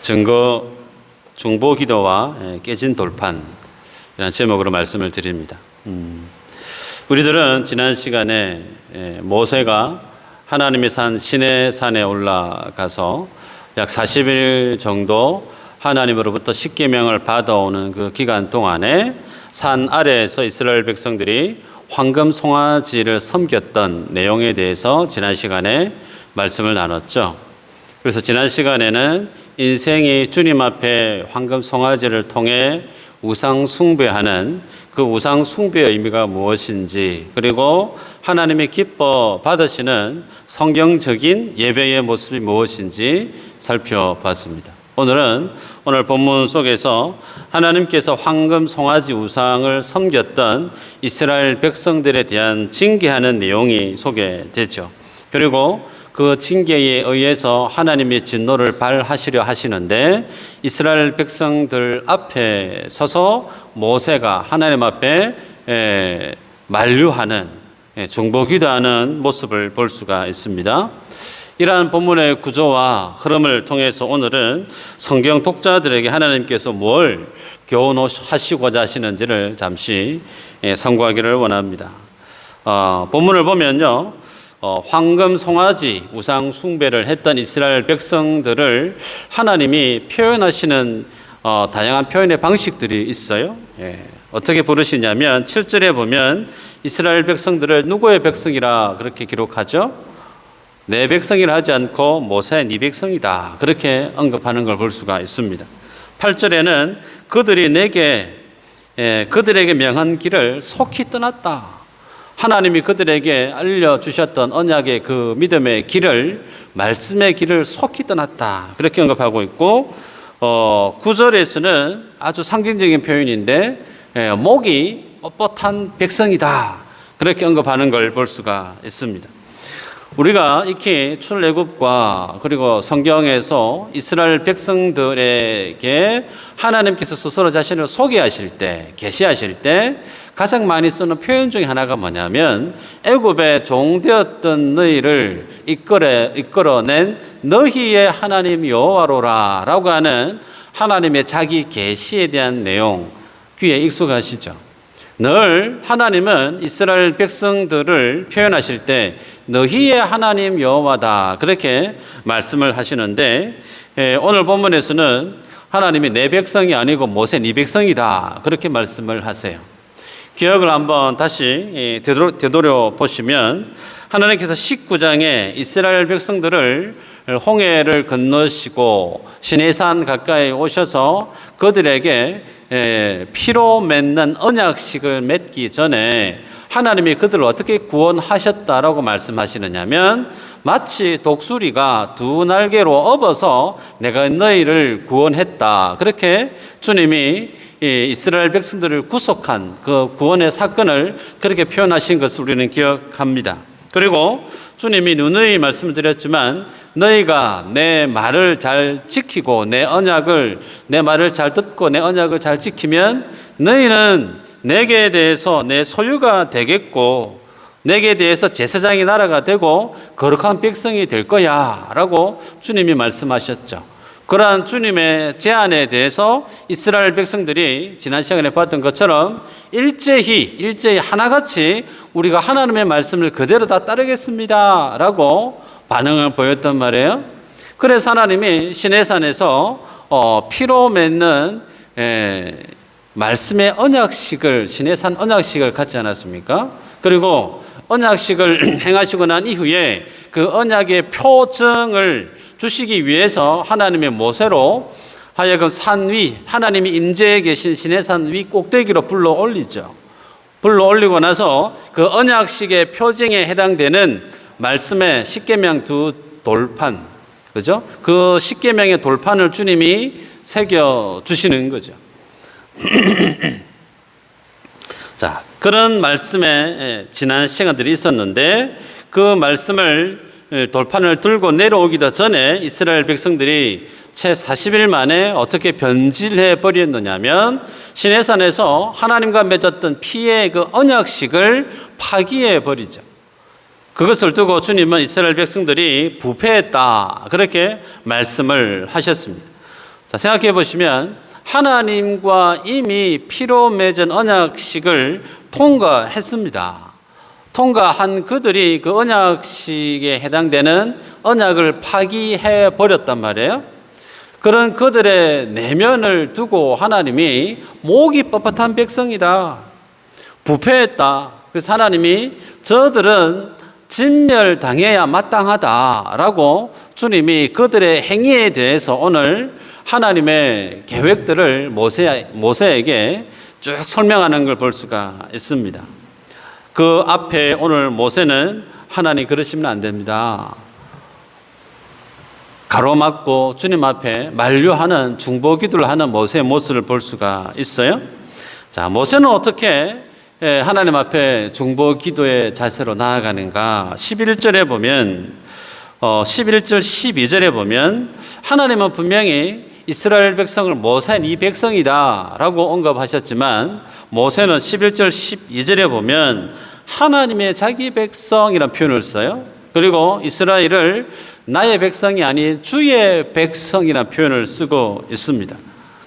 증거 중보 기도와 깨진 돌판, 이라는 제목으로 말씀을 드립니다. 우리들은 지난 시간에 모세가 하나님의 산 시내산에 올라가서 약 40일 정도 하나님으로부터 십계명을 받아오는 그 기간 동안에 산 아래에서 이스라엘 백성들이 황금 송아지를 섬겼던 내용에 대해서 지난 시간에 말씀을 나눴죠. 그래서 지난 시간에는 인생이 주님 앞에 황금 송아지를 통해 우상 숭배하는 그 우상 숭배의 의미가 무엇인지, 그리고 하나님이 기뻐 받으시는 성경적인 예배의 모습이 무엇인지 살펴봤습니다. 오늘 본문 속에서 하나님께서 황금 송아지 우상을 섬겼던 이스라엘 백성들에 대한 징계하는 내용이 소개되죠. 그리고 그 징계에 의해서 하나님의 진노를 발하시려 하시는데, 이스라엘 백성들 앞에 서서 모세가 하나님 앞에 만류하는, 중보 기도하는 모습을 볼 수가 있습니다. 이러한 본문의 구조와 흐름을 통해서 오늘은 성경 독자들에게 하나님께서 뭘 교훈하시고자 하시는지를 잠시 상고하기를 원합니다. 본문을 보면요, 황금 송아지 우상 숭배를 했던 이스라엘 백성들을 하나님이 표현하시는 다양한 표현의 방식들이 있어요. 어떻게 부르시냐면 7절에 보면 이스라엘 백성들을 누구의 백성이라 그렇게 기록하죠? 내 백성이라 하지 않고 모세 네 백성이다, 그렇게 언급하는 걸 볼 수가 있습니다. 8절에는 그들에게 명한 길을 속히 떠났다. 하나님이 그들에게 알려주셨던 언약의 그 믿음의 길을, 말씀의 길을 속히 떠났다, 그렇게 언급하고 있고, 9절에서는 아주 상징적인 표현인데 목이 뻣뻣한 백성이다, 그렇게 언급하는 걸 볼 수가 있습니다. 우리가 이렇게 출애굽과 그리고 성경에서 이스라엘 백성들에게 하나님께서 스스로 자신을 소개하실 때, 계시하실 때 가장 많이 쓰는 표현 중에 하나가 뭐냐면, 애굽의 종되었던 너희를 이끌어낸 너희의 하나님 여호와로라 라고 하는 하나님의 자기 계시에 대한 내용, 귀에 익숙하시죠? 늘 하나님은 이스라엘 백성들을 표현하실 때 너희의 하나님 여호와다, 그렇게 말씀을 하시는데, 오늘 본문에서는 하나님이 내 백성이 아니고 모세 네 백성이다, 그렇게 말씀을 하세요. 기억을 한번 다시 되돌려 보시면, 하나님께서 19장에 이스라엘 백성들을 홍해를 건너시고 시내산 가까이 오셔서 그들에게 피로 맺는 언약식을 맺기 전에 하나님이 그들을 어떻게 구원하셨다라고 말씀하시느냐면, 마치 독수리가 두 날개로 업어서 내가 너희를 구원했다, 그렇게 주님이 이스라엘 백성들을 구속한 그 구원의 사건을 그렇게 표현하신 것을 우리는 기억합니다. 그리고 주님이 누누이 말씀을 드렸지만, 너희가 내 말을 잘 지키고 내 말을 잘 듣고 내 언약을 잘 지키면 너희는 내게 대해서 내 소유가 되겠고 내게 대해서 제사장의 나라가 되고 거룩한 백성이 될 거야 라고 주님이 말씀하셨죠. 그러한 주님의 제안에 대해서 이스라엘 백성들이 지난 시간에 봤던 것처럼 일제히 하나같이 우리가 하나님의 말씀을 그대로 다 따르겠습니다 라고 반응을 보였단 말이에요. 그래서 하나님이 시내산에서 피로 맺는 말씀의 언약식을, 시내산 언약식을 갖지 않았습니까? 그리고 언약식을 행하시고 난 이후에 그 언약의 표정을 주시기 위해서 하나님의 모세로 하여금 산 위, 하나님이 임재해 계신 시내산 위 꼭대기로 불러 올리죠. 불러 올리고 나서 그 언약식의 표징에 해당되는 말씀의 십계명 두 돌판, 그죠? 그 십계명의 돌판을 주님이 새겨 주시는 거죠. 자, 그런 말씀에 지난 시간들이 있었는데, 그 말씀을 돌판을 들고 내려오기도 전에 이스라엘 백성들이 채 40일 만에 어떻게 변질해 버렸느냐면, 시내산에서 하나님과 맺었던 피의 그 언약식을 파기해 버리죠. 그것을 두고 주님은 이스라엘 백성들이 부패했다, 그렇게 말씀을 하셨습니다. 자, 생각해 보시면 하나님과 이미 피로 맺은 언약식을 통과했습니다. 통과한 그들이 그 언약식에 해당되는 언약을 파기해 버렸단 말이에요. 그런 그들의 내면을 두고 하나님이 목이 뻣뻣한 백성이다, 부패했다. 그래서 하나님이 저들은 진멸당해야 마땅하다라고 주님이 그들의 행위에 대해서 오늘 하나님의 계획들을 모세에게 쭉 설명하는 걸 볼 수가 있습니다. 그 앞에 오늘 모세는 하나님 그러시면 안 됩니다, 가로막고 주님 앞에 만류하는 중보기도를 하는 모세의 모습을 볼 수가 있어요. 자, 모세는 어떻게 하나님 앞에 중보기도의 자세로 나아가는가? 11절에 보면 11절 12절에 보면 하나님은 분명히 이스라엘 백성을 모세는 이 백성이다 라고 언급하셨지만, 모세는 11절 12절에 보면 하나님의 자기 백성이라는 표현을 써요. 그리고 이스라엘을 나의 백성이 아닌 주의 백성이라는 표현을 쓰고 있습니다.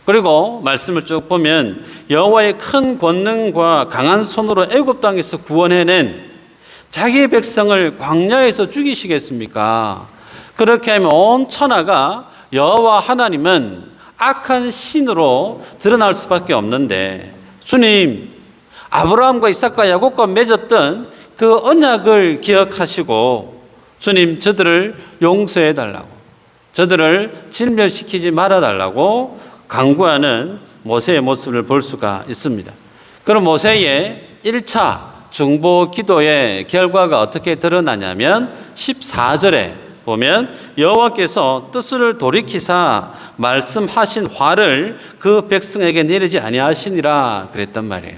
그리고 말씀을 쭉 보면 여호와의 큰 권능과 강한 손으로 애굽 땅에서 구원해낸 자기의 백성을 광야에서 죽이시겠습니까? 그렇게 하면 온 천하가 여호와 하나님은 악한 신으로 드러날 수밖에 없는데, 주님 아브라함과 이삭과 야곱과 맺었던 그 언약을 기억하시고 주님 저들을 용서해 달라고, 저들을 진멸시키지 말아 달라고 간구하는 모세의 모습을 볼 수가 있습니다. 그럼 모세의 1차 중보 기도의 결과가 어떻게 드러나냐면 14절에 보면 여호와께서 뜻을 돌이키사 말씀하신 화를 그 백성에게 내리지 아니하시니라 그랬단 말이에요.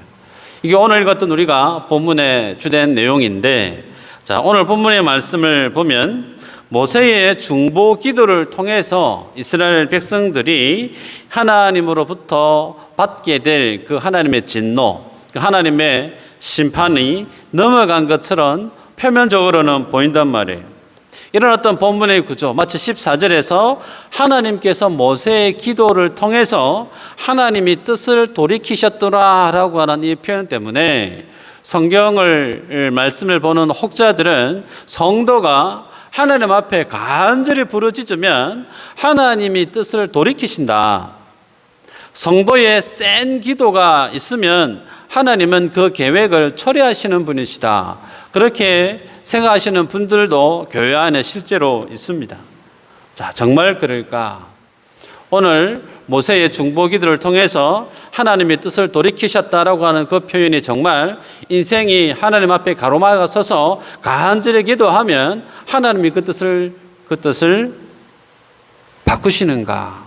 이게 오늘 읽었던 우리가 본문의 주된 내용인데, 자, 오늘 본문의 말씀을 보면 모세의 중보 기도를 통해서 이스라엘 백성들이 하나님으로부터 받게 될 그 하나님의 진노, 그 하나님의 심판이 넘어간 것처럼 표면적으로는 보인단 말이에요. 이런 어떤 본문의 구조, 마치 14절에서 하나님께서 모세의 기도를 통해서 하나님이 뜻을 돌이키셨더라라고 하는 이 표현 때문에 성경을 말씀을 보는 혹자들은 성도가 하나님 앞에 간절히 부르짖으면 하나님이 뜻을 돌이키신다, 성도의 센 기도가 있으면 하나님은 그 계획을 처리하시는 분이시다, 그렇게 생각하시는 분들도 교회 안에 실제로 있습니다. 자, 정말 그럴까? 오늘 모세의 중보기도를 통해서 하나님의 뜻을 돌이키셨다라고 하는 그 표현이 정말 인생이 하나님 앞에 가로막아 서서 간절히 기도하면 하나님이 그 뜻을 바꾸시는가?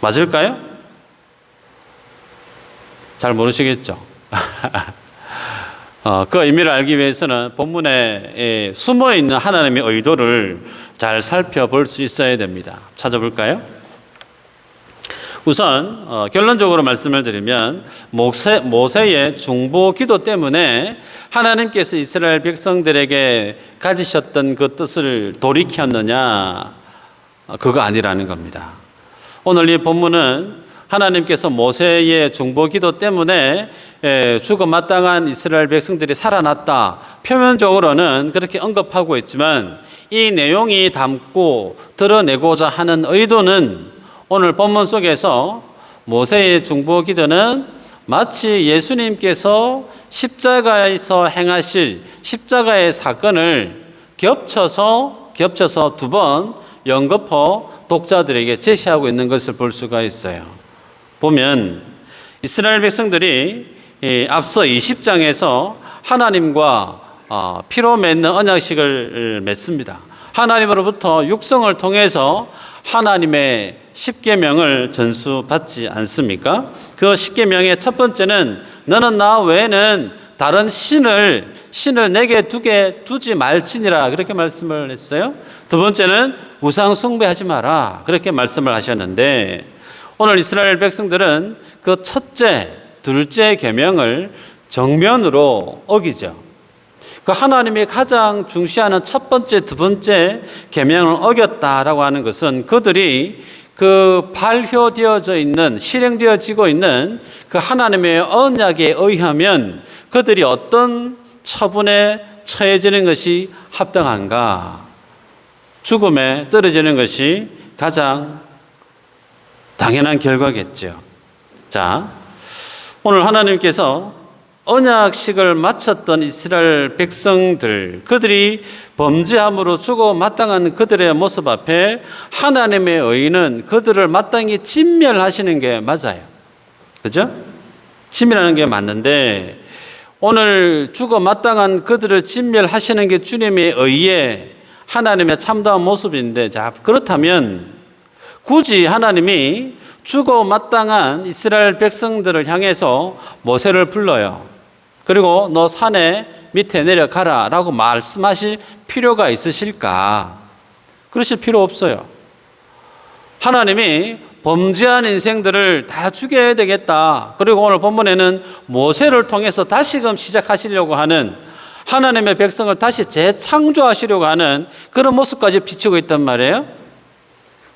맞을까요? 잘 모르시겠죠? 그 의미를 알기 위해서는 본문에 숨어있는 하나님의 의도를 잘 살펴볼 수 있어야 됩니다. 찾아볼까요? 우선 결론적으로 말씀을 드리면 모세의 중보 기도 때문에 하나님께서 이스라엘 백성들에게 가지셨던 그 뜻을 돌이켰느냐? 그거 아니라는 겁니다. 오늘 이 본문은 하나님께서 모세의 중보 기도 때문에 죽어 마땅한 이스라엘 백성들이 살아났다, 표면적으로는 그렇게 언급하고 있지만 이 내용이 담고 드러내고자 하는 의도는 오늘 본문 속에서 모세의 중보 기도는 마치 예수님께서 십자가에서 행하실 십자가의 사건을 겹쳐서 두 번 연거푸 독자들에게 제시하고 있는 것을 볼 수가 있어요. 보면 이스라엘 백성들이 앞서 20장에서 하나님과 피로 맺는 언약식을 맺습니다. 하나님으로부터 육성을 통해서 하나님의 십계명을 전수받지 않습니까? 그 십계명의 첫 번째는 너는 나 외에는 다른 신을 내게 두지 말지니라, 그렇게 말씀을 했어요. 두 번째는 우상 숭배하지 마라, 그렇게 말씀을 하셨는데, 오늘 이스라엘 백성들은 그 첫째, 둘째 계명을 정면으로 어기죠. 그 하나님이 가장 중시하는 첫 번째, 두 번째 계명을 어겼다라고 하는 것은 그들이 그 발효되어져 있는, 실행되어지고 있는 그 하나님의 언약에 의하면 그들이 어떤 처분에 처해지는 것이 합당한가? 죽음에 떨어지는 것이 가장 당연한 결과겠죠. 자, 오늘 하나님께서 언약식을 마쳤던 이스라엘 백성들, 그들이 범죄함으로 죽어 마땅한 그들의 모습 앞에 하나님의 의는 그들을 마땅히 진멸하시는 게 맞아요. 그죠? 진멸하는 게 맞는데, 오늘 죽어 마땅한 그들을 진멸하시는 게 주님의 의에 하나님의 참다운 모습인데, 자, 그렇다면 굳이 하나님이 죽어 마땅한 이스라엘 백성들을 향해서 모세를 불러요. 그리고 너 산에 밑에 내려가라 라고 말씀하실 필요가 있으실까? 그러실 필요 없어요. 하나님이 범죄한 인생들을 다 죽여야 되겠다. 그리고 오늘 본문에는 모세를 통해서 다시금 시작하시려고 하는, 하나님의 백성을 다시 재창조하시려고 하는 그런 모습까지 비추고 있단 말이에요.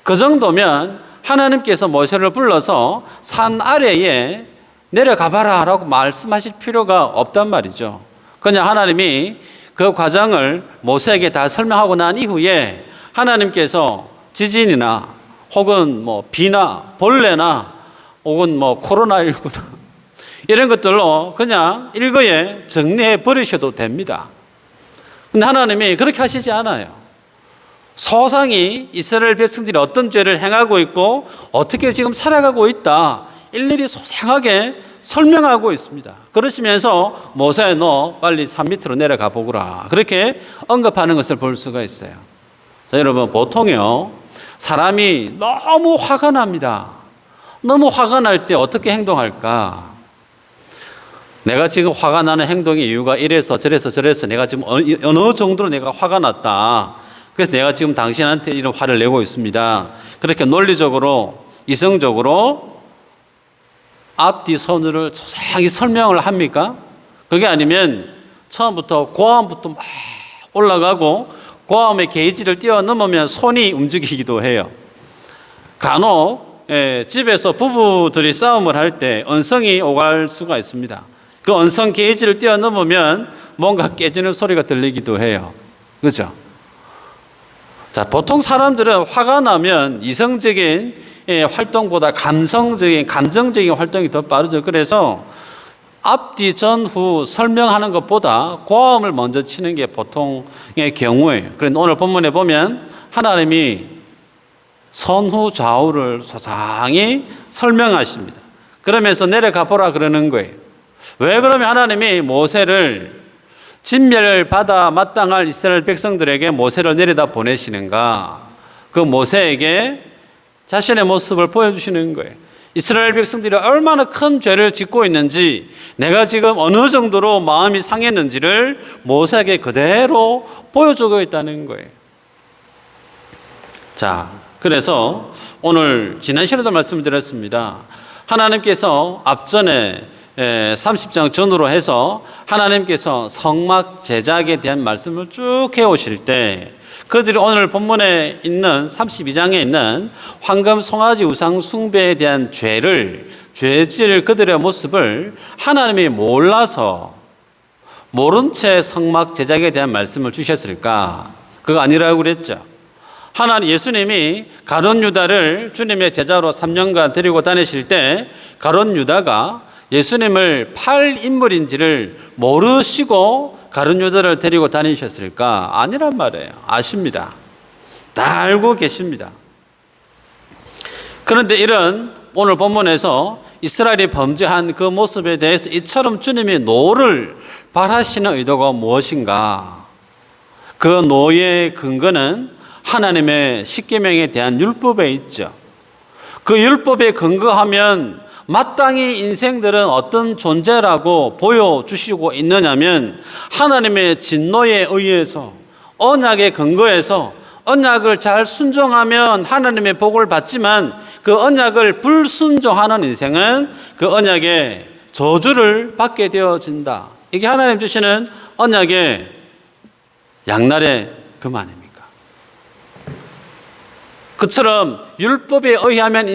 그 정도면 하나님께서 모세를 불러서 산 아래에 내려가봐라 라고 말씀하실 필요가 없단 말이죠. 그냥 하나님이 그 과정을 모세에게 다 설명하고 난 이후에 하나님께서 지진이나 혹은 비나 벌레나 혹은 코로나19나 이런 것들로 그냥 일거에 정리해 버리셔도 됩니다. 근데 하나님이 그렇게 하시지 않아요. 소상히 이스라엘 백성들이 어떤 죄를 행하고 있고 어떻게 지금 살아가고 있다, 일일이 소상하게 설명하고 있습니다. 그러시면서 모세야 너 빨리 산 밑으로 내려가 보거라, 그렇게 언급하는 것을 볼 수가 있어요. 자, 여러분, 보통요 사람이 너무 화가 납니다. 너무 화가 날 때 어떻게 행동할까? 내가 지금 화가 나는 행동의 이유가 이래서 저래서 내가 지금 어느 정도로 내가 화가 났다, 그래서 내가 지금 당신한테 이런 화를 내고 있습니다, 그렇게 논리적으로 이성적으로 앞뒤 선을 소상히 설명을 합니까? 그게 아니면 처음부터 고함부터 막 올라가고 고함의 게이지를 뛰어넘으면 손이 움직이기도 해요. 간혹 집에서 부부들이 싸움을 할 때 언성이 오갈 수가 있습니다. 그 언성 게이지를 뛰어넘으면 뭔가 깨지는 소리가 들리기도 해요. 그렇죠? 자, 보통 사람들은 화가 나면 이성적인 활동보다 감성적인, 감정적인 활동이 더 빠르죠. 그래서 앞뒤 전후 설명하는 것보다 고함을 먼저 치는 게 보통의 경우예요. 그런데 오늘 본문에 보면 하나님이 선후 좌우를 소상히 설명하십니다. 그러면서 내려가 보라 그러는 거예요. 왜 그러면 하나님이 모세를 진멸받아 마땅할 이스라엘 백성들에게 모세를 내려다 보내시는가? 그 모세에게 자신의 모습을 보여주시는 거예요. 이스라엘 백성들이 얼마나 큰 죄를 짓고 있는지, 내가 지금 어느 정도로 마음이 상했는지를 모세에게 그대로 보여주고 있다는 거예요. 자, 그래서 오늘 지난 시간에도 말씀드렸습니다. 하나님께서 앞전에 30장 전후로 해서 하나님께서 성막 제작에 대한 말씀을 쭉 해오실 때 그들이 오늘 본문에 있는 32장에 있는 황금 송아지 우상 숭배에 대한 죄질 그들의 모습을 하나님이 몰라서 모른 채 성막 제작에 대한 말씀을 주셨을까? 그거 아니라고 그랬죠. 하나님, 예수님이 가룟 유다를 주님의 제자로 3년간 데리고 다니실 때 가룟 유다가 예수님을 팔 인물인지를 모르시고 가룟 유다를 데리고 다니셨을까? 아니란 말이에요. 아십니다. 다 알고 계십니다. 그런데 이런 오늘 본문에서 이스라엘이 범죄한 그 모습에 대해서 이처럼 주님이 노를 발하시는 의도가 무엇인가? 그 노의 근거는 하나님의 십계명에 대한 율법에 있죠. 그 율법에 근거하면 마땅히 인생들은 어떤 존재라고 보여주시고 있느냐면 하나님의 진노에 의해서 언약에 근거해서 언약을 잘 순종하면 하나님의 복을 받지만 그 언약을 불순종하는 인생은 그 언약의 저주를 받게 되어진다. 이게 하나님 주시는 언약의 양날의 금 아닙니까? 그처럼 율법에 의하면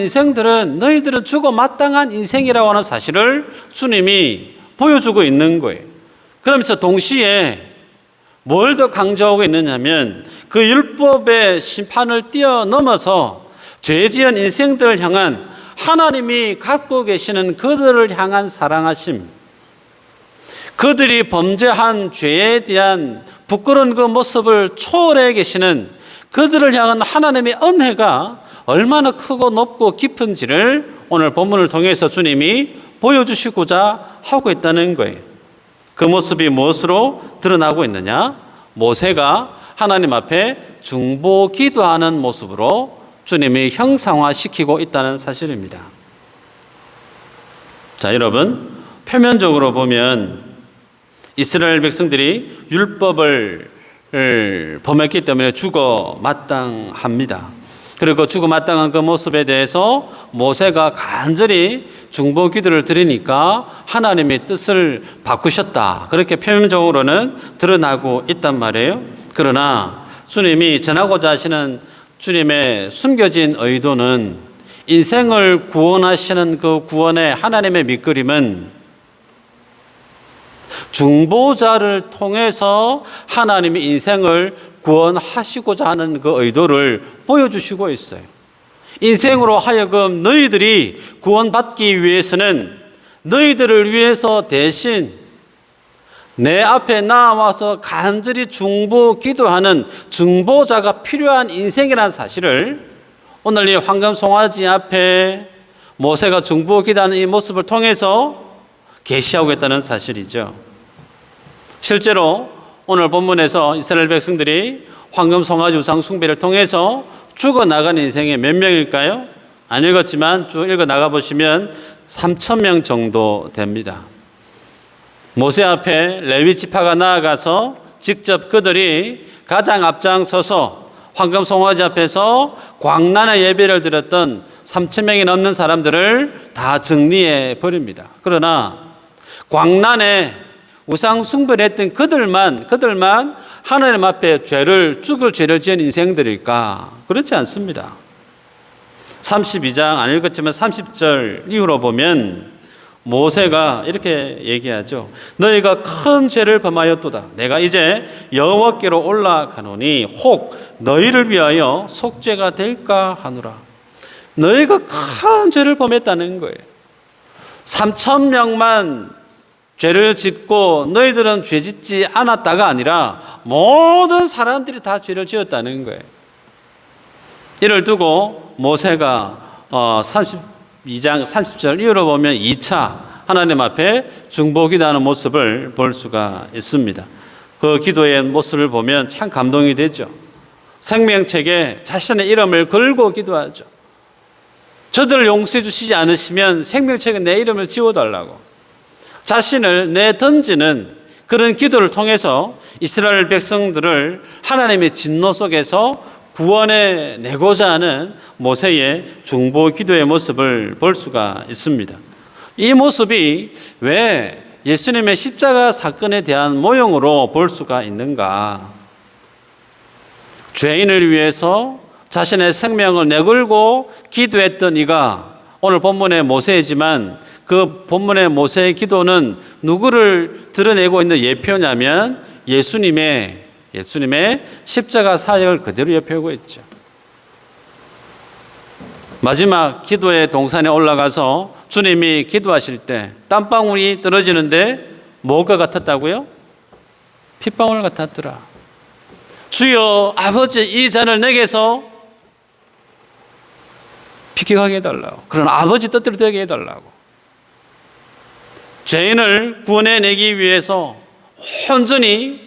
너희들은 죽어 마땅한 인생이라고 하는 사실을 주님이 보여주고 있는 거예요. 그러면서 동시에 뭘 더 강조하고 있느냐면 그 율법의 심판을 뛰어넘어서 죄 지은 인생들을 향한 하나님이 갖고 계시는 그들을 향한 사랑하심, 그들이 범죄한 죄에 대한 부끄러운 그 모습을 초월해 계시는 그들을 향한 하나님의 은혜가 얼마나 크고 높고 깊은지를 오늘 본문을 통해서 주님이 보여주시고자 하고 있다는 거예요. 그 모습이 무엇으로 드러나고 있느냐? 모세가 하나님 앞에 중보 기도하는 모습으로 주님이 형상화시키고 있다는 사실입니다. 자, 여러분, 표면적으로 보면 이스라엘 백성들이 율법을 범했기 때문에 죽어 마땅합니다. 그리고 죽어 마땅한 그 모습에 대해서 모세가 간절히 중보 기도를 드리니까 하나님의 뜻을 바꾸셨다. 그렇게 표면적으로는 드러나고 있단 말이에요. 그러나 주님이 전하고자 하시는 주님의 숨겨진 의도는, 인생을 구원하시는 그 구원의 하나님의 밑그림은 중보자를 통해서 하나님이 인생을 구원하시고자 하는 그 의도를 보여주시고 있어요. 인생으로 하여금 너희들이 구원받기 위해서는 너희들을 위해서 대신 내 앞에 나와서 간절히 중보 기도하는 중보자가 필요한 인생이라는 사실을 오늘 이 황금 송아지 앞에 모세가 중보 기도하는 이 모습을 통해서 계시하고 있다는 사실이죠. 실제로 오늘 본문에서 이스라엘 백성들이 황금 송아지 우상 숭배를 통해서 죽어나간 인생이 몇 명일까요? 안 읽었지만 쭉 읽어 나가보시면 3,000명 정도 됩니다. 모세 앞에 레위 지파가 나아가서 직접 그들이 가장 앞장서서 황금 송아지 앞에서 광란의 예배를 드렸던 3,000명이 넘는 사람들을 다 정리해 버립니다. 그러나 광란에 우상 숭배를 했던 그들만 하나님 앞에 죽을 죄를 지은 인생들일까? 그렇지 않습니다. 32장 안 읽었지만 30절 이후로 보면 모세가 이렇게 얘기하죠. 너희가 큰 죄를 범하였도다. 내가 이제 여호와께로 올라가노니 혹 너희를 위하여 속죄가 될까 하노라. 너희가 큰 죄를 범했다는 거예요. 3,000명만 죄를 짓고 너희들은 죄 짓지 않았다가 아니라 모든 사람들이 다 죄를 지었다는 거예요. 이를 두고 모세가 32장 30절 이후로 보면 2차 하나님 앞에 중보 기도하는 모습을 볼 수가 있습니다. 그 기도의 모습을 보면 참 감동이 되죠. 생명책에 자신의 이름을 걸고 기도하죠. 저들을 용서해 주시지 않으시면 생명책에 내 이름을 지워달라고 자신을 내던지는 그런 기도를 통해서 이스라엘 백성들을 하나님의 진노 속에서 구원해 내고자 하는 모세의 중보 기도의 모습을 볼 수가 있습니다. 이 모습이 왜 예수님의 십자가 사건에 대한 모형으로 볼 수가 있는가? 죄인을 위해서 자신의 생명을 내걸고 기도했던 이가 오늘 본문의 모세이지만 그 본문의 모세의 기도는 누구를 드러내고 있는 예표냐면 예수님의 십자가 사역을 그대로 예표하고 있죠. 마지막 기도의 동산에 올라가서 주님이 기도하실 때 땀방울이 떨어지는데 뭐가 같았다고요? 핏방울 같았더라. 주여 아버지 이 잔을 내게서 비켜가게 해달라고. 그러나 아버지 뜻대로 되게 해달라고. 죄인을 구원해내기 위해서 온전히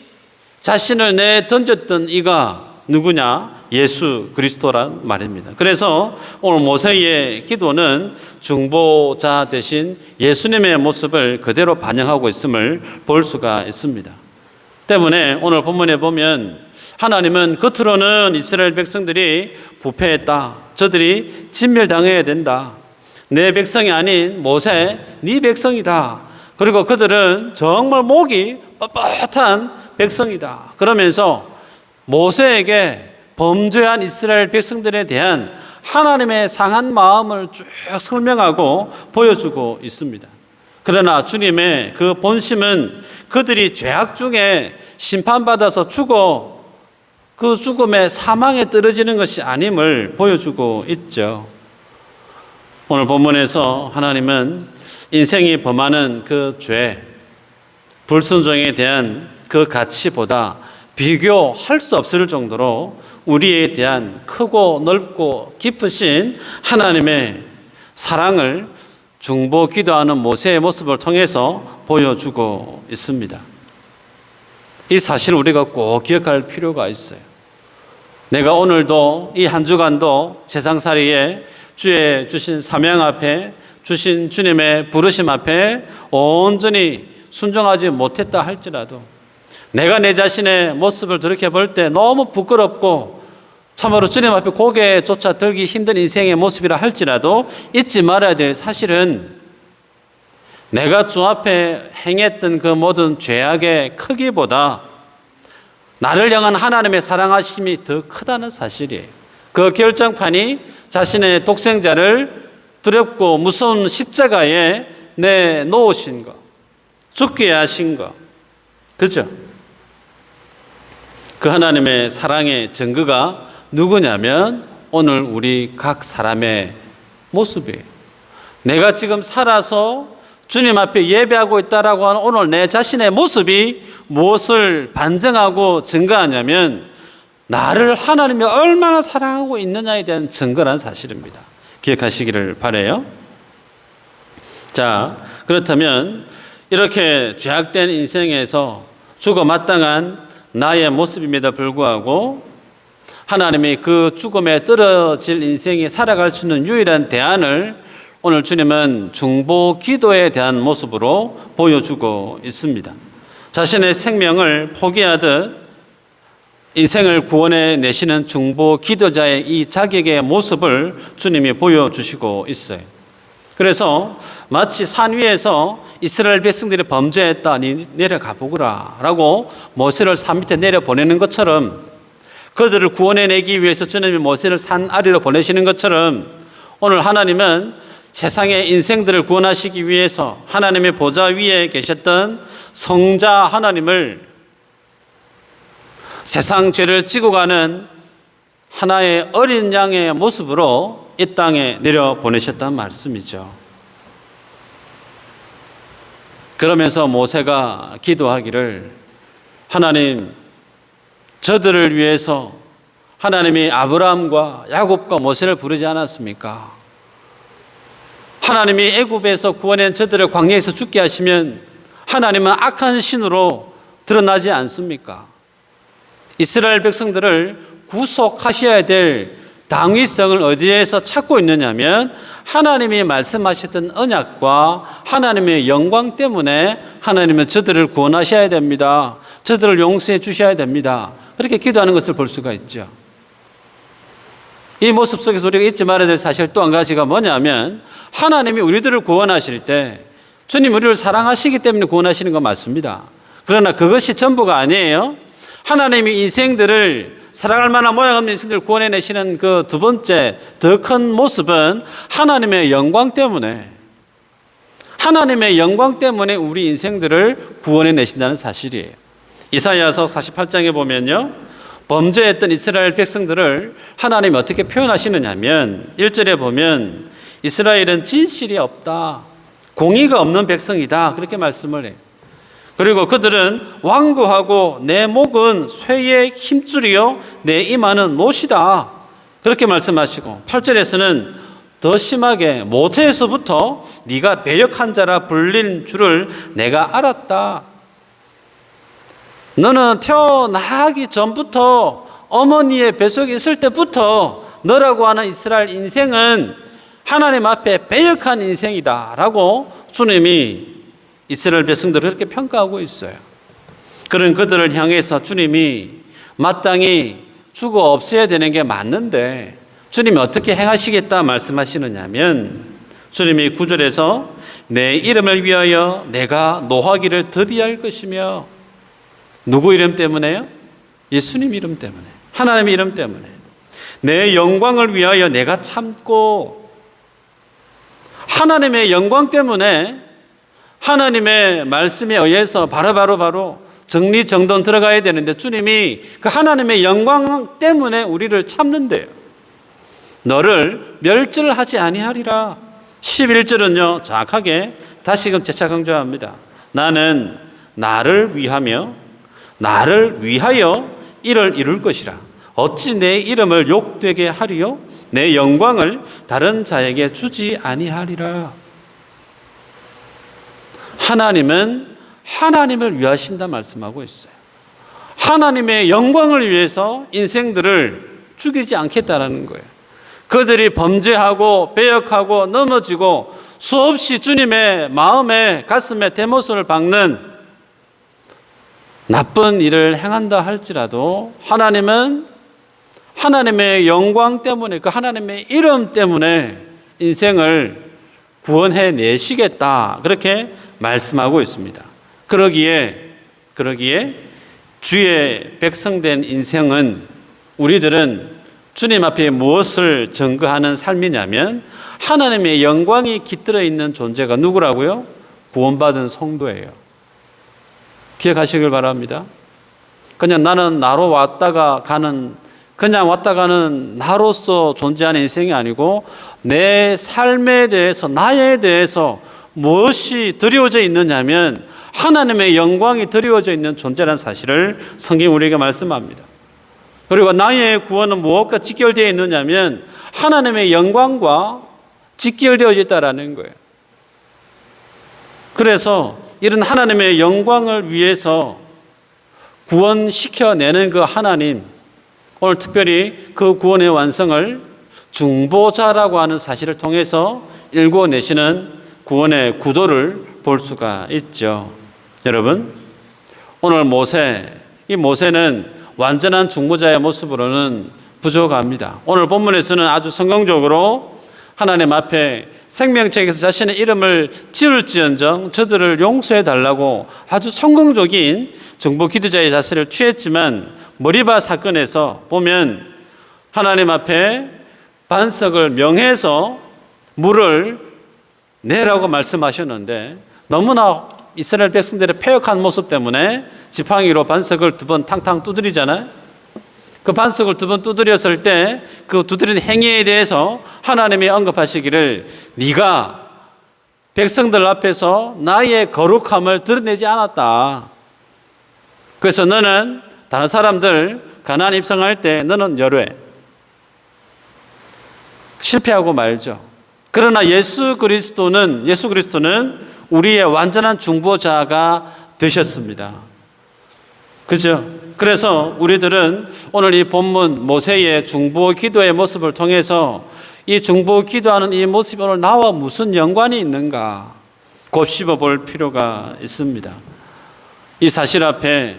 자신을 내던졌던 이가 누구냐? 예수 그리스도란 말입니다. 그래서 오늘 모세의 기도는 중보자 대신 예수님의 모습을 그대로 반영하고 있음을 볼 수가 있습니다. 때문에 오늘 본문에 보면 하나님은 겉으로는 이스라엘 백성들이 부패했다. 저들이 진멸당해야 된다. 내 백성이 아닌 모세, 네 백성이다. 그리고 그들은 정말 목이 뻣뻣한 백성이다. 그러면서 모세에게 범죄한 이스라엘 백성들에 대한 하나님의 상한 마음을 쭉 설명하고 보여주고 있습니다. 그러나 주님의 그 본심은 그들이 죄악 중에 심판받아서 죽어 그 죽음의 사망에 떨어지는 것이 아님을 보여주고 있죠. 오늘 본문에서 하나님은 인생이 범하는 그 죄, 불순종에 대한 그 가치보다 비교할 수 없을 정도로 우리에 대한 크고 넓고 깊으신 하나님의 사랑을 중보 기도하는 모세의 모습을 통해서 보여주고 있습니다. 이 사실을 우리가 꼭 기억할 필요가 있어요. 내가 오늘도 이 한 주간도 세상살이에 주의 주신 사명 앞에 주신 주님의 부르심 앞에 온전히 순종하지 못했다 할지라도 내가 내 자신의 모습을 돌이켜볼 때 너무 부끄럽고 참으로 주님 앞에 고개조차 들기 힘든 인생의 모습이라 할지라도 잊지 말아야 될 사실은 내가 주 앞에 행했던 그 모든 죄악의 크기보다 나를 향한 하나님의 사랑하심이 더 크다는 사실이에요. 그 결정판이 자신의 독생자를 두렵고 무서운 십자가에 내놓으신 것, 죽게 하신 것, 그죠? 그 하나님의 사랑의 증거가 누구냐면 오늘 우리 각 사람의 모습이에요. 내가 지금 살아서 주님 앞에 예배하고 있다라고 하는 오늘 내 자신의 모습이 무엇을 반증하고 증거하냐면 나를 하나님이 얼마나 사랑하고 있느냐에 대한 증거란 사실입니다. 기억하시기를 바라요. 자, 그렇다면 이렇게 죄악된 인생에서 죽어 마땅한 나의 모습임에도 불구하고 하나님이 그 죽음에 떨어질 인생이 살아갈 수 있는 유일한 대안을 오늘 주님은 중보 기도에 대한 모습으로 보여주고 있습니다. 자신의 생명을 포기하듯 인생을 구원해 내시는 중보 기도자의 이 자격의 모습을 주님이 보여주시고 있어요. 그래서 마치 산 위에서 이스라엘 백성들이 범죄했다, 니 내려가 보거라 라고 모세를 산 밑에 내려보내는 것처럼 그들을 구원해내기 위해서 주님이 모세를 산 아래로 보내시는 것처럼 오늘 하나님은 세상의 인생들을 구원하시기 위해서 하나님의 보좌 위에 계셨던 성자 하나님을 세상 죄를 지고 가는 하나의 어린 양의 모습으로 이 땅에 내려보내셨다는 말씀이죠. 그러면서 모세가 기도하기를 하나님, 저들을 위해서 하나님이 아브라함과 야곱과 모세를 부르지 않았습니까? 하나님이 애굽에서 구원한 저들을 광야에서 죽게 하시면 하나님은 악한 신으로 드러나지 않습니까? 이스라엘 백성들을 구속하셔야 될 당위성을 어디에서 찾고 있느냐면 하나님이 말씀하셨던 언약과 하나님의 영광 때문에 하나님은 저들을 구원하셔야 됩니다. 저들을 용서해 주셔야 됩니다. 그렇게 기도하는 것을 볼 수가 있죠. 이 모습 속에서 우리가 잊지 말아야 될 사실 또 한 가지가 뭐냐면 하나님이 우리들을 구원하실 때 주님 우리를 사랑하시기 때문에 구원하시는 거 맞습니다. 그러나 그것이 전부가 아니에요. 하나님이 인생들을 사랑할 만한 모양 없는 인생들을 구원해내시는 그 두 번째 더 큰 모습은 하나님의 영광 때문에 우리 인생들을 구원해내신다는 사실이에요. 이사야서 48장에 보면요, 범죄했던 이스라엘 백성들을 하나님이 어떻게 표현하시느냐면 1절에 보면 이스라엘은 진실이 없다, 공의가 없는 백성이다, 그렇게 말씀을 해요. 그리고 그들은 완고하고 내 목은 쇠의 힘줄이요 내 이마는 못이다, 그렇게 말씀하시고 8절에서는 더 심하게 모태에서부터 네가 배역한 자라 불린 줄을 내가 알았다. 너는 태어나기 전부터 어머니의 뱃속에 있을 때부터 너라고 하는 이스라엘 인생은 하나님 앞에 배역한 인생이다 라고 주님이 이스라엘 백성들을 그렇게 평가하고 있어요. 그런 그들을 향해서 주님이 마땅히 죽어 없애야 되는 게 맞는데 주님이 어떻게 행하시겠다 말씀하시느냐면 주님이 9절에서 내 이름을 위하여 내가 노하기를 더디할 것이며, 누구 이름 때문에요? 예수님 이름 때문에. 하나님의 이름 때문에 내 영광을 위하여 내가 참고 하나님의 영광 때문에 하나님의 말씀에 의해서 바로 정리정돈 들어가야 되는데 주님이 그 하나님의 영광 때문에 우리를 참는데요. 너를 멸절하지 아니하리라. 11절은요 정확하게 다시금 재차 강조합니다. 나는 나를 위하여 이를 이룰 것이라. 어찌 내 이름을 욕되게 하리요? 내 영광을 다른 자에게 주지 아니하리라. 하나님은 하나님을 위하신다 말씀하고 있어요. 하나님의 영광을 위해서 인생들을 죽이지 않겠다라는 거예요. 그들이 범죄하고 배역하고 넘어지고 수없이 주님의 마음에 가슴에 대못을 박는 나쁜 일을 행한다 할지라도 하나님은 하나님의 영광 때문에 그 하나님의 이름 때문에 인생을 구원해 내시겠다 그렇게 말씀하고 있습니다. 그러기에 주의 백성된 인생은 우리들은 주님 앞에 무엇을 증거하는 삶이냐면 하나님의 영광이 깃들어 있는 존재가 누구라고요? 구원받은 성도예요. 기억하시길 바랍니다. 그냥 나는 나로 왔다가 가는 나로서 존재하는 인생이 아니고 내 삶에 대해서 나에 대해서 무엇이 드리워져 있느냐면 하나님의 영광이 드리워져 있는 존재라는 사실을 성경 우리에게 말씀합니다. 그리고 나의 구원은 무엇과 직결되어 있느냐면 하나님의 영광과 직결되어 있다라는 거예요. 그래서 이런 하나님의 영광을 위해서 구원시켜내는 그 하나님, 오늘 특별히 그 구원의 완성을 중보자라고 하는 사실을 통해서 일궈내시는 구원의 구도를 볼 수가 있죠. 여러분, 오늘 이 모세는 완전한 중보자의 모습으로는 부족합니다. 오늘 본문에서는 아주 성경적으로 하나님 앞에 생명책에서 자신의 이름을 지을지언정 저들을 용서해 달라고 아주 성공적인 중보 기도자의 자세를 취했지만 머리바 사건에서 보면 하나님 앞에 반석을 명해서 물을 내라고 말씀하셨는데 너무나 이스라엘 백성들의 패역한 모습 때문에 지팡이로 반석을 2번 탕탕 두드리잖아요. 그 반석을 2번 두드렸을 때 그 두드린 행위에 대해서 하나님이 언급하시기를 네가 백성들 앞에서 나의 거룩함을 드러내지 않았다. 그래서 너는 다른 사람들 가나안 입성할 때 너는 열외 실패하고 말죠. 그러나 예수 그리스도는 우리의 완전한 중보자가 되셨습니다. 그죠? 그래서 우리들은 오늘 이 본문 모세의 중보 기도의 모습을 통해서 이 중보 기도하는 이 모습이 오늘 나와 무슨 연관이 있는가 곱씹어 볼 필요가 있습니다. 이 사실 앞에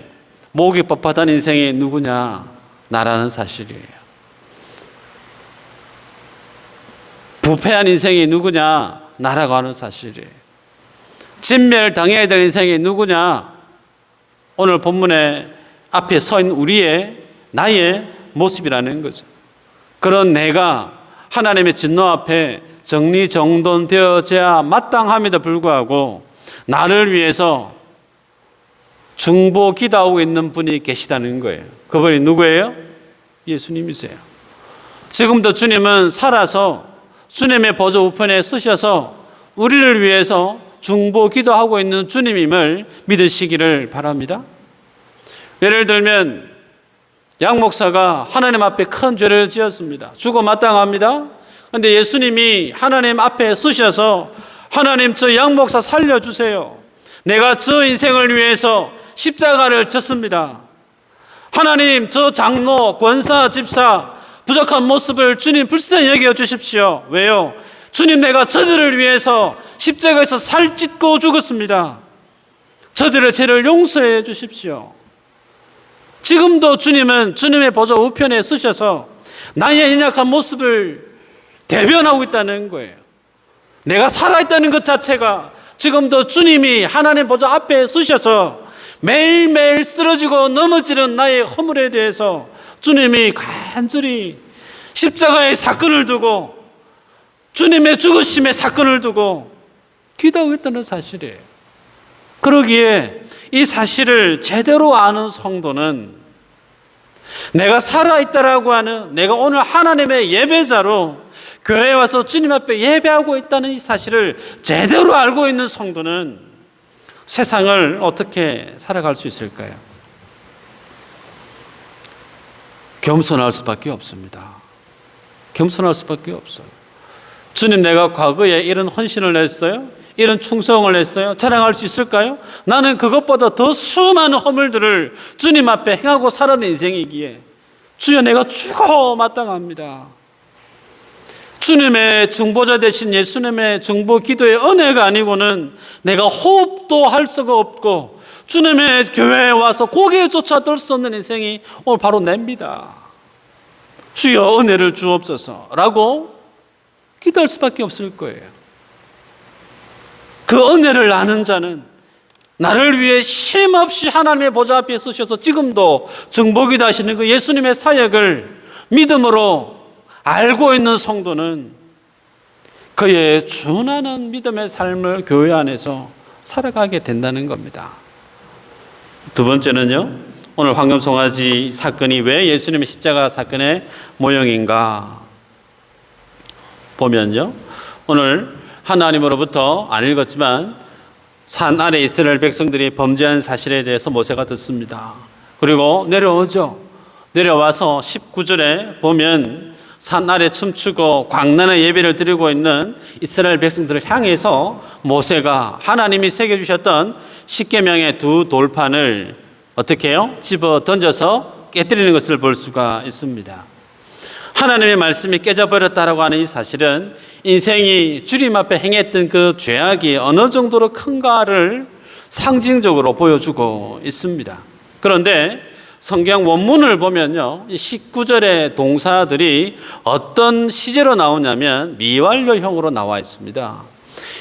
목이 뻣뻣한 인생이 누구냐? 나라는 사실이에요. 부패한 인생이 누구냐? 나라고 하는 사실이에요. 진멸당해야 될 인생이 누구냐? 오늘 본문의 앞에 서 있는 나의 모습이라는 거죠. 그런 내가 하나님의 진노 앞에 정리정돈되어져야 마땅함에도 불구하고 나를 위해서 중보 기도하고 있는 분이 계시다는 거예요. 그분이 누구예요? 예수님이세요. 지금도 주님은 살아서 주님의 보좌 우편에 서셔서 우리를 위해서 중보 기도하고 있는 주님임을 믿으시기를 바랍니다. 예를 들면 양 목사가 하나님 앞에 큰 죄를 지었습니다. 죽어 마땅합니다. 그런데 예수님이 하나님 앞에 서셔서 하나님 저 양 목사 살려주세요. 내가 저 인생을 위해서 십자가를 졌습니다. 하나님 저 장로, 권사, 집사 부족한 모습을 주님 불쌍히 여겨주십시오. 왜요? 주님 내가 저들을 위해서 십자가에서 살찢고 죽었습니다. 저들의 죄를 용서해 주십시오. 지금도 주님은 주님의 보좌 우편에 서셔서 나의 연약한 모습을 대변하고 있다는 거예요. 내가 살아있다는 것 자체가 지금도 주님이 하나님 보좌 앞에 서셔서 매일매일 쓰러지고 넘어지는 나의 허물에 대해서 주님이 간절히 십자가의 사건을 두고 주님의 죽으심의 사건을 두고 기도하고 있다는 사실이에요. 그러기에 이 사실을 제대로 아는 성도는 내가 살아있다라고 하는, 내가 오늘 하나님의 예배자로 교회에 와서 주님 앞에 예배하고 있다는 이 사실을 제대로 알고 있는 성도는 세상을 어떻게 살아갈 수 있을까요? 겸손할 수밖에 없습니다. 겸손할 수밖에 없어요. 주님, 내가 과거에 이런 헌신을 했어요? 이런 충성을 했어요? 자랑할 수 있을까요? 나는 그것보다 더 수많은 허물들을 주님 앞에 행하고 살아낸 인생이기에 주여, 내가 죽어 마땅합니다. 주님의 중보자 되신 예수님의 중보 기도의 은혜가 아니고는 내가 호흡도 할 수가 없고 주님의 교회에 와서 고개조차 들 수 없는 인생이 오늘 바로 냅니다. 주여, 은혜를 주옵소서라고 기도할 수밖에 없을 거예요. 그 은혜를 아는 자는 나를 위해 쉼없이 하나님의 보좌 앞에 서셔서 지금도 중보기도 하시는 그 예수님의 사역을 믿음으로 알고 있는 성도는 그의 준하는 믿음의 삶을 교회 안에서 살아가게 된다는 겁니다. 두 번째는요, 오늘 황금송아지 사건이 왜 예수님의 십자가 사건의 모형인가 보면요, 오늘 하나님으로부터 안 읽었지만 산 아래 이스라엘 백성들이 범죄한 사실에 대해서 모세가 듣습니다. 그리고 내려오죠. 내려와서 19절에 보면 산 아래 춤추고 광란의 예배를 드리고 있는 이스라엘 백성들을 향해서 모세가 하나님이 새겨주셨던 십계명의 두 돌판을 어떻게 해요? 집어 던져서 깨뜨리는 것을 볼 수가 있습니다. 하나님의 말씀이 깨져버렸다라고 하는 이 사실은 인생이 주님 앞에 행했던 그 죄악이 어느 정도로 큰가를 상징적으로 보여주고 있습니다. 그런데 성경 원문을 보면요, 이 19절의 동사들이 어떤 시제로 나오냐면 미완료형으로 나와 있습니다.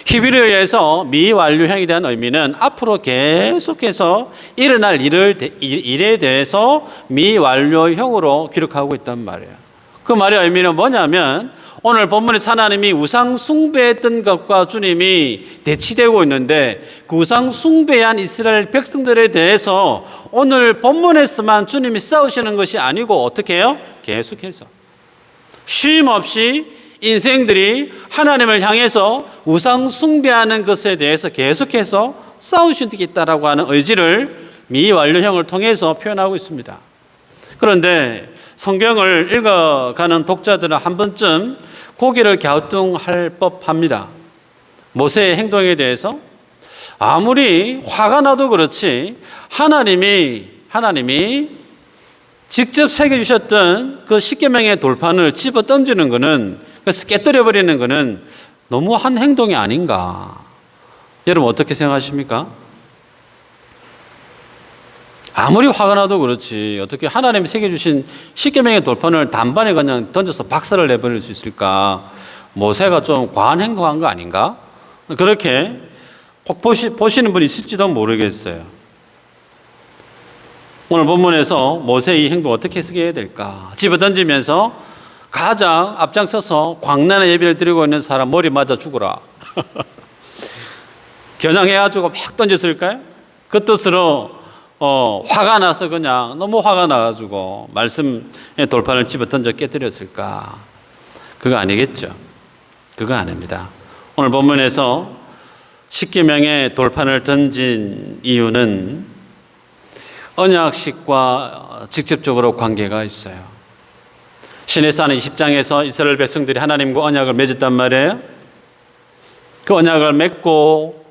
히브리어에서 미완료형에 대한 의미는 앞으로 계속해서 일어날 일에 대해서 미완료형으로 기록하고 있단 말이에요. 그 말의 의미는 뭐냐면 오늘 본문에서 하나님이 우상 숭배했던 것과 주님이 대치되고 있는데 그 우상 숭배한 이스라엘 백성들에 대해서 오늘 본문에서만 주님이 싸우시는 것이 아니고 어떻게 해요? 계속해서 쉼 없이 인생들이 하나님을 향해서 우상 숭배하는 것에 대해서 계속해서 싸우시겠다라고 하는 의지를 미완료형을 통해서 표현하고 있습니다. 그런데 성경을 읽어가는 독자들은 한 번쯤 고개를 갸우뚱할 법합니다. 모세의 행동에 대해서 아무리 화가 나도 그렇지 하나님이 직접 새겨주셨던 그 십계명의 돌판을 집어 던지는 것은, 그래서 깨뜨려버리는 것은 너무한 행동이 아닌가. 여러분 어떻게 생각하십니까? 아무리 화가 나도 그렇지 어떻게 하나님이 새겨주신 십계명의 돌판을 단번에 그냥 던져서 박살을 내버릴 수 있을까? 모세가 좀 과한 행동한 거 아닌가? 그렇게 혹 보시는 분이 있을지도 모르겠어요. 오늘 본문에서 모세의 이 행동 어떻게 해석해야 될까? 집어 던지면서 가장 앞장서서 광란의 예배를 드리고 있는 사람 머리 맞아 죽어라. 겨냥해가지고 막 던졌을까요? 그 뜻으로 화가 나서 그냥 너무 화가 나가지고 말씀의 돌판을 집어 던져 깨뜨렸을까? 그거 아니겠죠. 그거 아닙니다. 오늘 본문에서 십계명의 돌판을 던진 이유는 언약식과 직접적으로 관계가 있어요. 시내산 20장에서 이스라엘 백성들이 하나님과 언약을 맺었단 말이에요. 그 언약을 맺고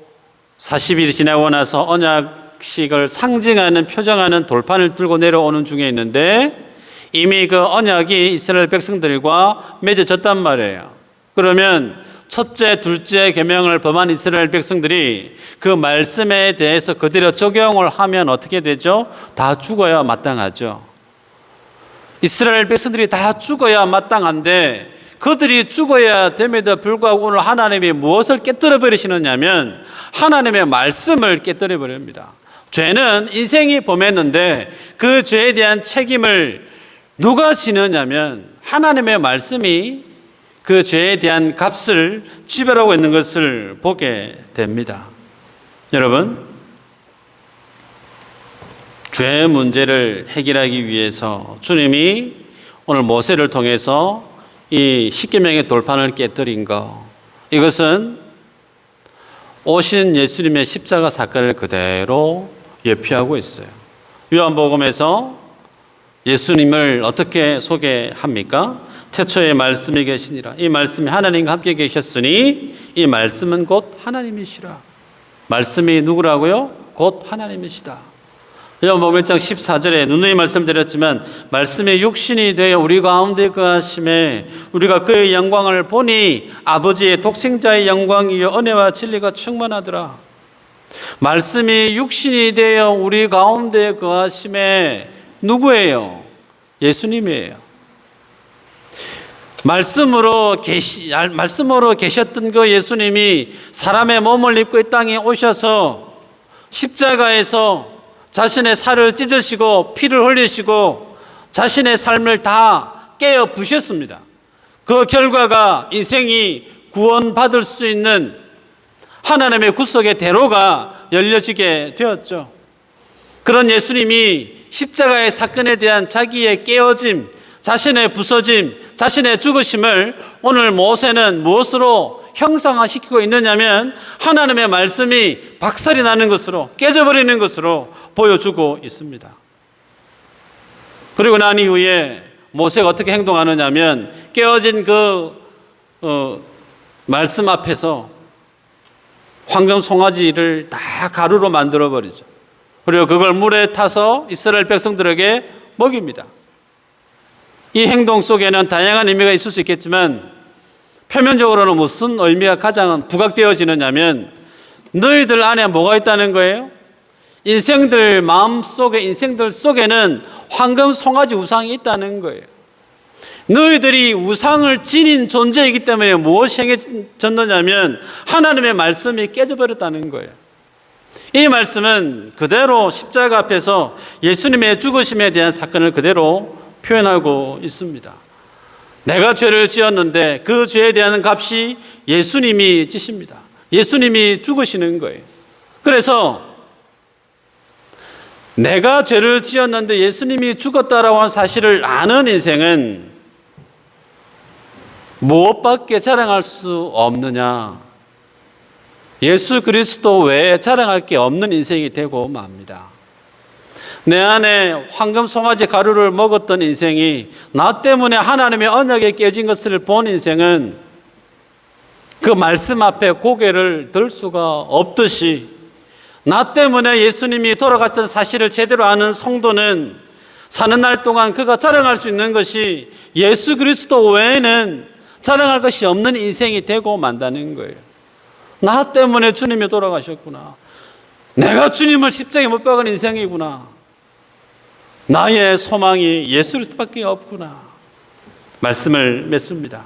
40일이 지나고 나서 언약식을 상징하는 표정하는 돌판을 들고 내려오는 중에 있는데 이미 그 언약이 이스라엘 백성들과 맺어졌단 말이에요. 그러면 첫째, 둘째 계명을 범한 이스라엘 백성들이 그 말씀에 대해서 그대로 적용을 하면 어떻게 되죠? 다 죽어야 마땅하죠. 이스라엘 백성들이 다 죽어야 마땅한데 그들이 죽어야 됨에도 불구하고 오늘 하나님이 무엇을 깨뜨려 버리시느냐면 하나님의 말씀을 깨뜨려 버립니다. 죄는 인생이 범했는데 그 죄에 대한 책임을 누가 지느냐면 하나님의 말씀이 그 죄에 대한 값을 지불하고 있는 것을 보게 됩니다. 여러분, 죄 문제를 해결하기 위해서 주님이 오늘 모세를 통해서 이 십계명의 돌판을 깨뜨린 것, 이것은 오신 예수님의 십자가 사건을 그대로 예표하고 있어요. 요한복음에서 예수님을 어떻게 소개합니까? 태초에 말씀이 계시니라. 이 말씀이 하나님과 함께 계셨으니 이 말씀은 곧 하나님이시라. 말씀이 누구라고요? 곧 하나님이시다. 요한복음 1장 14절에 누누이 말씀드렸지만 말씀이 육신이 되어 우리 가운데 거하심에 우리가 그의 영광을 보니 아버지의 독생자의 영광이요 은혜와 진리가 충만하더라. 말씀이 육신이 되어 우리 가운데 거하심에 누구예요? 예수님이에요. 말씀으로 계셨던 그 예수님이 사람의 몸을 입고 이 땅에 오셔서 십자가에서 자신의 살을 찢으시고 피를 흘리시고 자신의 삶을 다 깨어 부셨습니다. 그 결과가 인생이 구원받을 수 있는 하나님의 구속의 대로가 열려지게 되었죠. 그런 예수님이 십자가의 사건에 대한 자기의 깨어짐, 자신의 부서짐, 자신의 죽으심을 오늘 모세는 무엇으로 형상화시키고 있느냐면 하나님의 말씀이 박살이 나는 것으로, 깨져버리는 것으로 보여주고 있습니다. 그리고 난 이후에 모세가 어떻게 행동하느냐면 깨어진 그 말씀 앞에서 황금 송아지를 다 가루로 만들어 버리죠. 그리고 그걸 물에 타서 이스라엘 백성들에게 먹입니다. 이 행동 속에는 다양한 의미가 있을 수 있겠지만 표면적으로는 무슨 의미가 가장 부각되어지느냐면 너희들 안에 뭐가 있다는 거예요? 인생들 마음속에, 인생들 속에는 황금 송아지 우상이 있다는 거예요. 너희들이 우상을 지닌 존재이기 때문에 무엇이 행해졌느냐면 하나님의 말씀이 깨져버렸다는 거예요. 이 말씀은 그대로 십자가 앞에서 예수님의 죽으심에 대한 사건을 그대로 표현하고 있습니다. 내가 죄를 지었는데 그 죄에 대한 값이 예수님이 지십니다. 예수님이 죽으시는 거예요. 그래서 내가 죄를 지었는데 예수님이 죽었다라고 하는 사실을 아는 인생은 무엇밖에 자랑할 수 없느냐? 예수 그리스도 외에 자랑할 게 없는 인생이 되고 맙니다. 내 안에 황금 송아지 가루를 먹었던 인생이 나 때문에 하나님의 언약에 깨진 것을 본 인생은 그 말씀 앞에 고개를 들 수가 없듯이 나 때문에 예수님이 돌아갔던 사실을 제대로 아는 성도는 사는 날 동안 그가 자랑할 수 있는 것이 예수 그리스도 외에는 자랑할 것이 없는 인생이 되고 만다는 거예요. 나 때문에 주님이 돌아가셨구나. 내가 주님을 십자가에 못 박은 인생이구나. 나의 소망이 예수 그리스도밖에 없구나. 말씀을 맺습니다.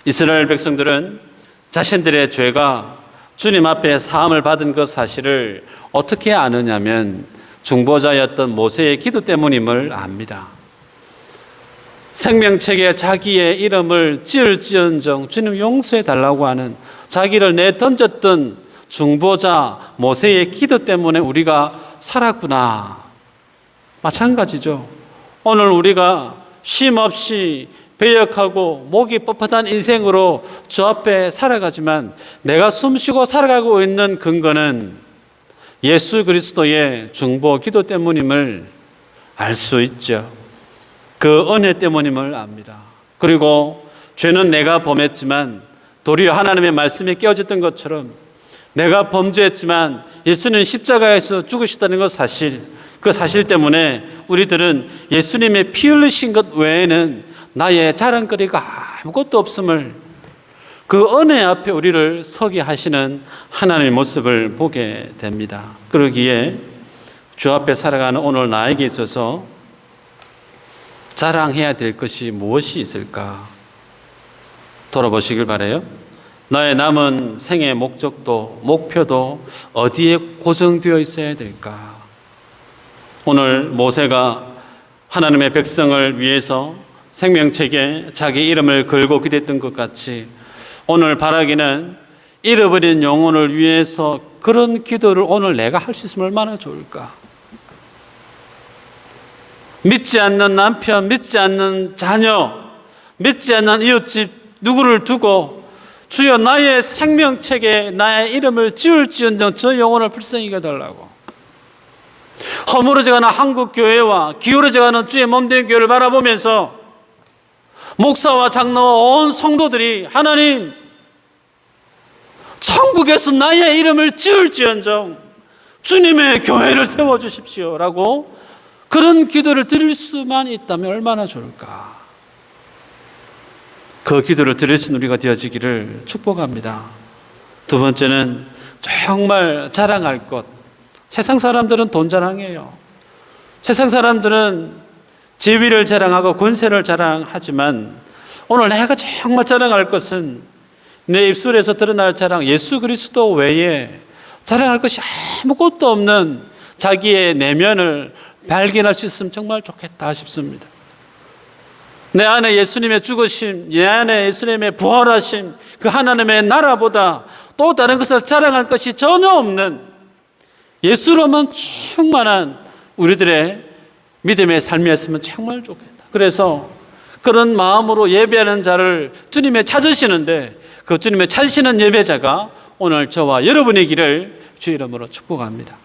이스라엘 백성들은 자신들의 죄가 주님 앞에 사함을 받은 그 사실을 어떻게 아느냐면 중보자였던 모세의 기도 때문임을 압니다. 생명책에 자기의 이름을 지을지언정 주님 용서해 달라고 하는 자기를 내던졌던 중보자 모세의 기도 때문에 우리가 살았구나. 마찬가지죠. 오늘 우리가 쉼없이 배역하고 목이 뻣뻣한 인생으로 주 앞에 살아가지만 내가 숨쉬고 살아가고 있는 근거는 예수 그리스도의 중보 기도 때문임을 알 수 있죠. 그 은혜 때문임을 압니다. 그리고 죄는 내가 범했지만 도리어 하나님의 말씀이 깨어졌던 것처럼 내가 범죄했지만 예수는 십자가에서 죽으셨다는 것 사실, 그 사실 때문에 우리들은 예수님의 피 흘리신 것 외에는 나의 자랑거리가 아무것도 없음을, 그 은혜 앞에 우리를 서게 하시는 하나님의 모습을 보게 됩니다. 그러기에 주 앞에 살아가는 오늘 나에게 있어서 자랑해야 될 것이 무엇이 있을까? 돌아보시길 바라요. 나의 남은 생의 목적도 목표도 어디에 고정되어 있어야 될까? 오늘 모세가 하나님의 백성을 위해서 생명책에 자기 이름을 걸고 기도했던 것 같이 오늘 바라기는 잃어버린 영혼을 위해서 그런 기도를 오늘 내가 할 수 있으면 얼마나 좋을까. 믿지 않는 남편, 믿지 않는 자녀, 믿지 않는 이웃집 누구를 두고 주여 나의 생명책에 나의 이름을 지을지언정 저 영혼을 불쌍히 여겨달라고. 허물어져가는 한국교회와 기울어져가는 주의 몸된 교회를 바라보면서 목사와 장로와 온 성도들이 하나님 천국에서 나의 이름을 지을지언정 주님의 교회를 세워주십시오 라고 그런 기도를 드릴 수만 있다면 얼마나 좋을까. 그 기도를 드릴 수 있는 우리가 되어지기를 축복합니다. 두 번째는 정말 자랑할 것. 세상 사람들은 돈 자랑해요. 세상 사람들은 지위를 자랑하고 권세를 자랑하지만 오늘 내가 정말 자랑할 것은 내 입술에서 드러날 자랑, 예수 그리스도 외에 자랑할 것이 아무것도 없는 자기의 내면을 발견할 수 있으면 정말 좋겠다 싶습니다. 내 안에 예수님의 죽으심, 내 안에 예수님의 부활하심, 그 하나님의 나라보다 또 다른 것을 자랑할 것이 전혀 없는 예수로만 충만한 우리들의 믿음의 삶이었으면 정말 좋겠다. 그래서 그런 마음으로 예배하는 자를 주님의 찾으시는데 그 주님의 찾으시는 예배자가 오늘 저와 여러분의 길을 주의 이름으로 축복합니다.